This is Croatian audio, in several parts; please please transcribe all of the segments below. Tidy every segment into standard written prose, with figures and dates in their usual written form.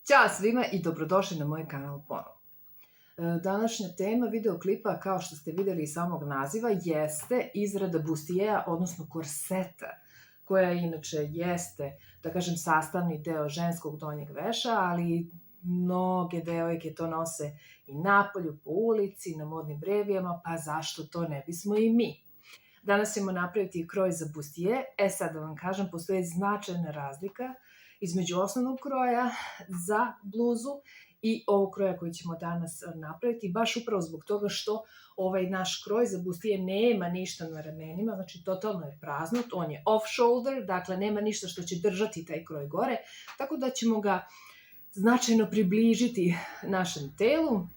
Ćao svima i dobrodošli na moj kanal ponovo. Današnja tema videoklipa, kao što ste videli iz samog naziva, jeste izrada bustijeja, odnosno korseta, koja inače jeste, da kažem, sastavni deo ženskog donjeg veša, ali mnoge devojke to nose i napolju, po ulici, na modnim brevijama, pa zašto to ne bismo i mi? Danas ćemo napraviti kroj za bustije. Sad da vam kažem, postoji značajna razlika između osnovnog kroja za bluzu i ovog kroja koji ćemo danas napraviti, baš upravo zbog toga što ovaj naš kroj za bustije nema ništa na ramenima, znači totalno je prazno, on je off shoulder, dakle nema ništa što će držati taj kroj gore, tako da ćemo ga značajno približiti našem telu.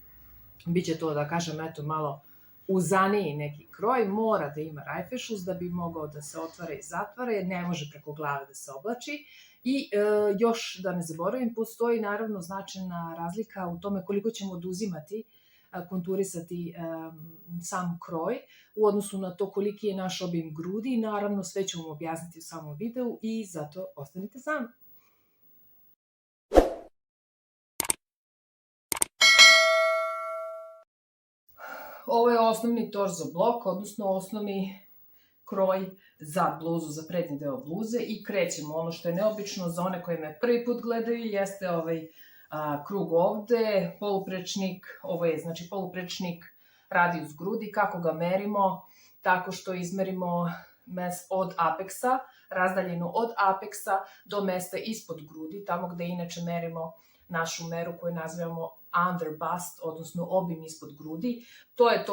Biće to, da kažem, eto, malo uzaniji neki kroj, mora da ima rajfešuz da bi mogao da se otvara i zatvara, jer ne može preko glave da se oblači. I još da ne zaboravim, postoji naravno značajna razlika u tome koliko ćemo oduzimati, konturisati sam kroj u odnosu na to koliki je naš obim grudi. Naravno, sve ću vam objasniti u samom videu i zato ostanite sami. Ovo je osnovni torzo blok, odnosno osnovni kroj za bluzu, za prednji deo bluze i krećemo. Ono što je neobično za one koji me prvi put gledaju jeste ovaj krug ovde, poluprečnik, ovo je znači poluprečnik radius grudi. Kako ga merimo? Tako što izmerimo od apeksa, razdaljinu od apeksa do mesta ispod grudi, tamo gde inače merimo našu meru koju nazivamo under bust, odnosno obim ispod grudi. To je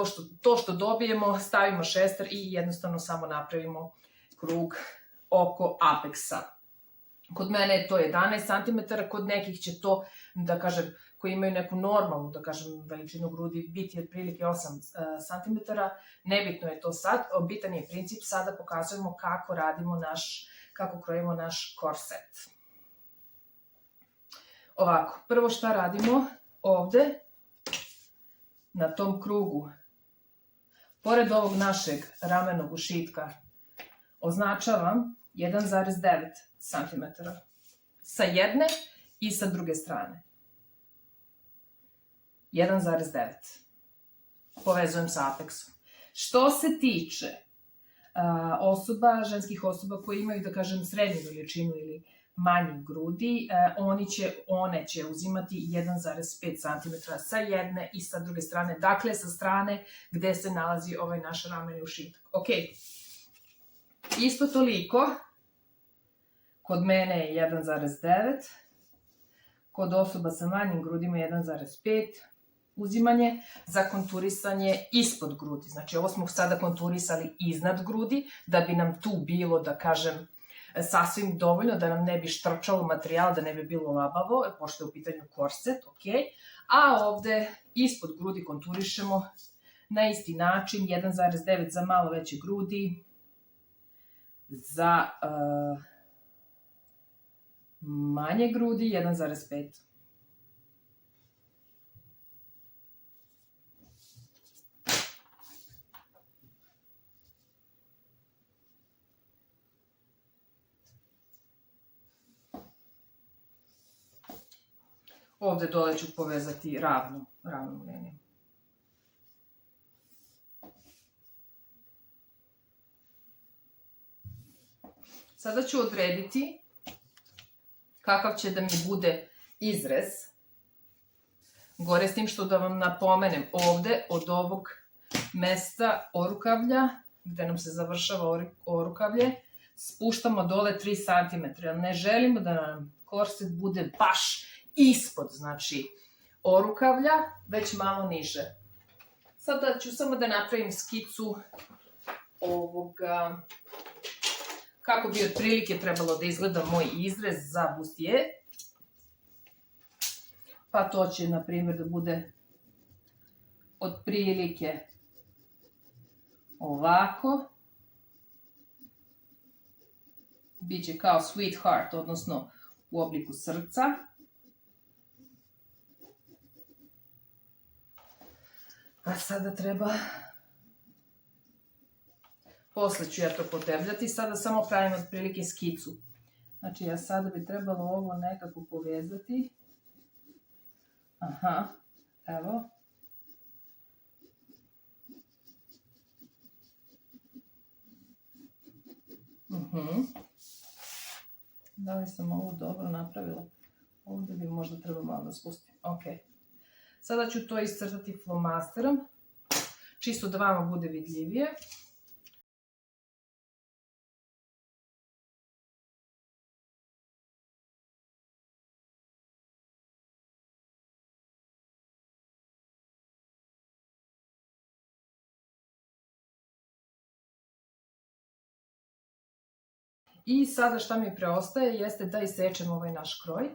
to što dobijemo, stavimo šestar i jednostavno samo napravimo krug oko apeksa. Kod mene je to 11 cm, kod nekih će to, da kažem, koji imaju neku normalnu, da kažem, veličinu grudi, biti otprilike 8 cm. Nebitno je to sad, bitan je princip, sada pokazujemo kako radimo kako krojimo naš korset. Ovako, prvo šta radimo ovde, na tom krugu, pored ovog našeg ramenog ušitka, označavam 1,9 cm sa jedne i sa druge strane. 1,9. Povezujem sa apeksom. Što se tiče ženskih osoba koji imaju, da kažem, srednju veličinu ili manjih grudi, one će uzimati 1,5 cm sa jedne i sa druge strane, dakle sa strane gde se nalazi ovaj naš rameni ušitak. Ok, isto toliko, kod mene je 1,9, kod osoba sa manjim grudima 1,5, uzimanje za konturisanje ispod grudi. Znači ovo smo sada konturisali iznad grudi, da bi nam tu bilo, da kažem, sasvim dovoljno, da nam ne bi štrčalo materijal, da ne bi bilo labavo, pošto je u pitanju korset, ok. A ovde ispod grudi konturišemo na isti način, 1,9 za malo veće grudi, za manje grudi 1,5. Ovde dole ću povezati ravnom linijom. Sada ću odrediti kakav će da mi bude izrez. Gore s tim što da vam napomenem, ovde od ovog mesta orukavlja, gde nam se završava orukavlje, spuštamo dole 3 cm. Ne želimo da nam korset bude baš ispod, znači, orukavlja, već malo niže. Sada ću samo da napravim skicu ovoga, kako bi otprilike trebalo da izgleda moj izrez za bustije. Pa to će, na primjer, da bude otprilike ovako. Biće kao sweetheart, odnosno u obliku srca. A sada treba, posle ću ja to potebljati, sada samo pravim otprilike skicu. Znači ja sada bi trebalo ovo nekako povezati Aha, evo. Da li sam ovo dobro napravila? Ovdje bi možda trebalo malo da spustim. Ok. Sada ću to iscrtati flomasterom, čisto da vama bude vidljivije. I sada šta mi preostaje jeste da isečem ovaj naš kroj.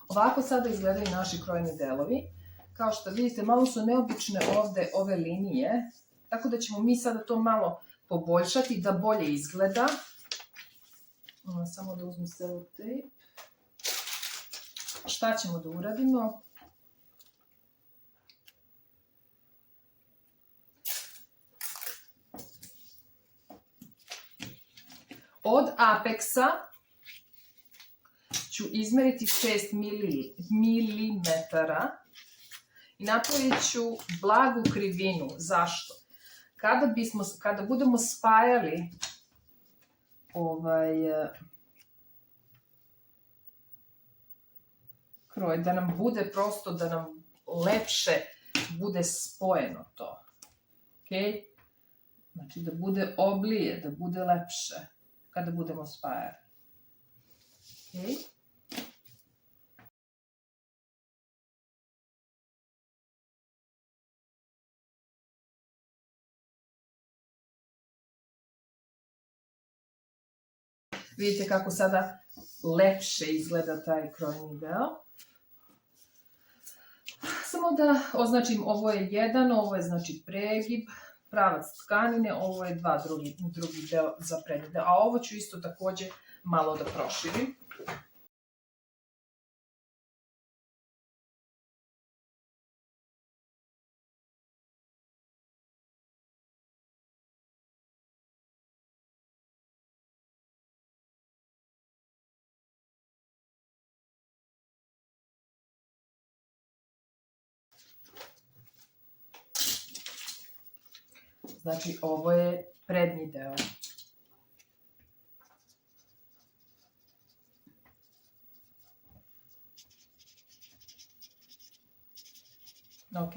Ovako sada izgledaju naši krojni delovi. Kao što vidite, malo su neobične ovdje ove linije, tako da ćemo mi sada to malo poboljšati da bolje izgleda. Samo da uzmem selotejp. Šta ćemo da uradimo? Od apeksa ću izmeriti 6 mm i napravit ću blagu krivinu. Zašto? Kada budemo spajali kroj, da nam bude prosto, da nam lepše bude spojeno to. Okay? Znači da bude oblije, da bude lepše kada budemo spajali. Okay? Vidite kako sada lepše izgleda taj krojni deo. Samo da označim, ovo je jedan, ovo je znači pregib, pravac tkanine, ovo je drugi deo za prednji deo, a ovo ću isto također malo da proširim. Znači, ovo je prednji deo. Ok,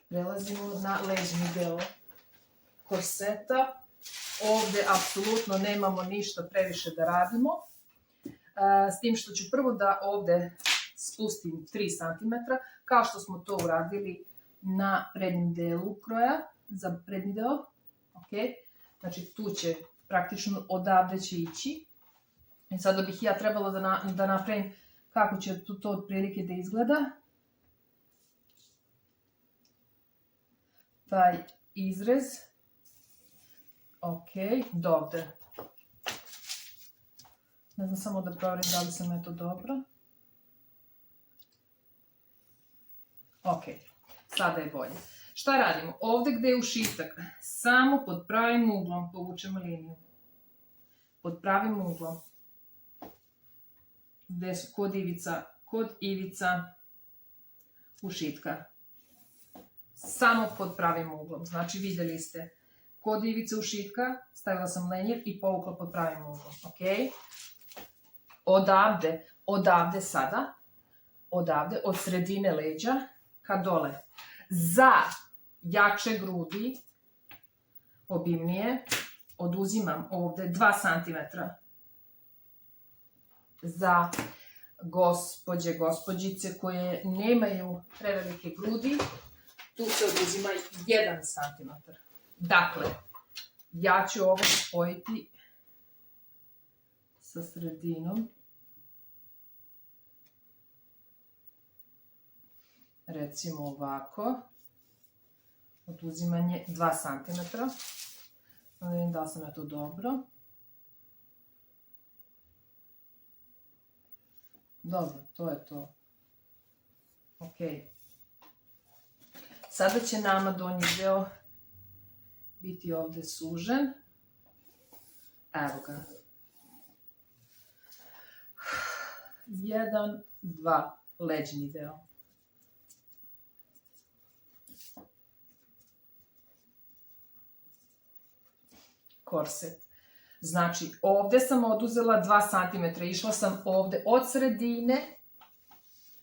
prelazimo na leđni deo korseta. Ovdje apsolutno nemamo ništa previše da radimo. S tim što ću prvo da ovdje spustim 3 cm, kao što smo to uradili na prednjem delu kroja. Za prednji deo, ok, znači tu će praktično odavde će ići. I sada bih ja trebala da napravim kako će to otprilike da izgleda. Taj izrez, ok, do ovde. Ne znam, samo da provjerim da li sam to dobro. Ok, sada je bolje. Šta radimo? Ovdje gdje je ušitak, samo pod pravim uglom povučemo liniju. Pod pravim uglom. Gdje su kod ivica ušitka. Samo pod pravim uglom. Znači vidjeli ste, kod ivice ušitka stavila sam lenjer i povukla pod pravim uglom. Ok? Odavde sada, od sredine leđa ka dole. Za jače grudi, obimnije, oduzimam ovdje 2 cm. Za gospođice koje nemaju prevelike grudi, tu se oduzima 1 cm. Dakle, ja ću ovo spojiti sa sredinom. Recimo ovako. Oduzimanje 2 cm. Da vidim da li sam ja to dobro. Dobro, to je to. Ok. Sada će nama donji deo biti ovde sužen. Evo ga. 1, 2, leđni deo. Korset. Znači, ovde sam oduzela 2 cm, išla sam ovde od sredine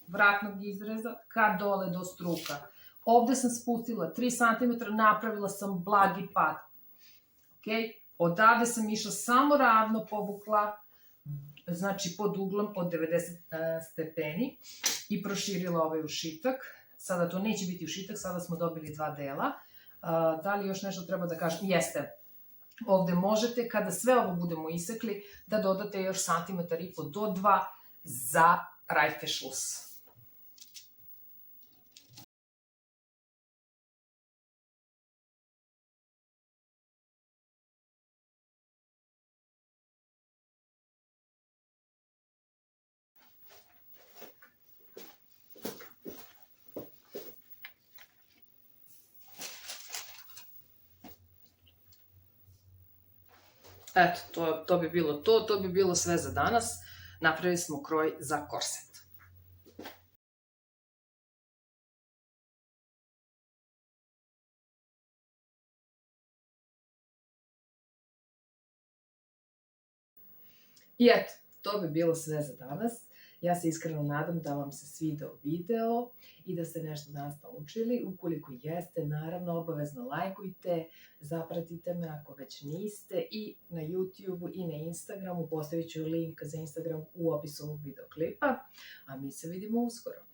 vratnog izreza ka dole do struka. Ovde sam spustila 3 cm, napravila sam blagi pad. Ok? Odavde sam išla samo ravno povukla, znači pod uglom od 90 stepeni i proširila ovaj ušitak. Sada to neće biti ušitak, sada smo dobili 2 dela. Da li još nešto treba da kažem? Jeste. Ovde možete, kada sve ovo budemo isekli, da dodate još 1,5 cm do 2 za Reißverschluss. Eto, to bi bilo to. To bi bilo sve za danas. Napravili smo kroj za korset. I eto, to bi bilo sve za danas. Ja se iskreno nadam da vam se svideo video i da ste nešto danas naučili. Ukoliko jeste, naravno, obavezno lajkujte, zapratite me ako već niste i na YouTube-u i na Instagramu. Postavit ću link za Instagram u opisu ovog videoklipa, a mi se vidimo uskoro.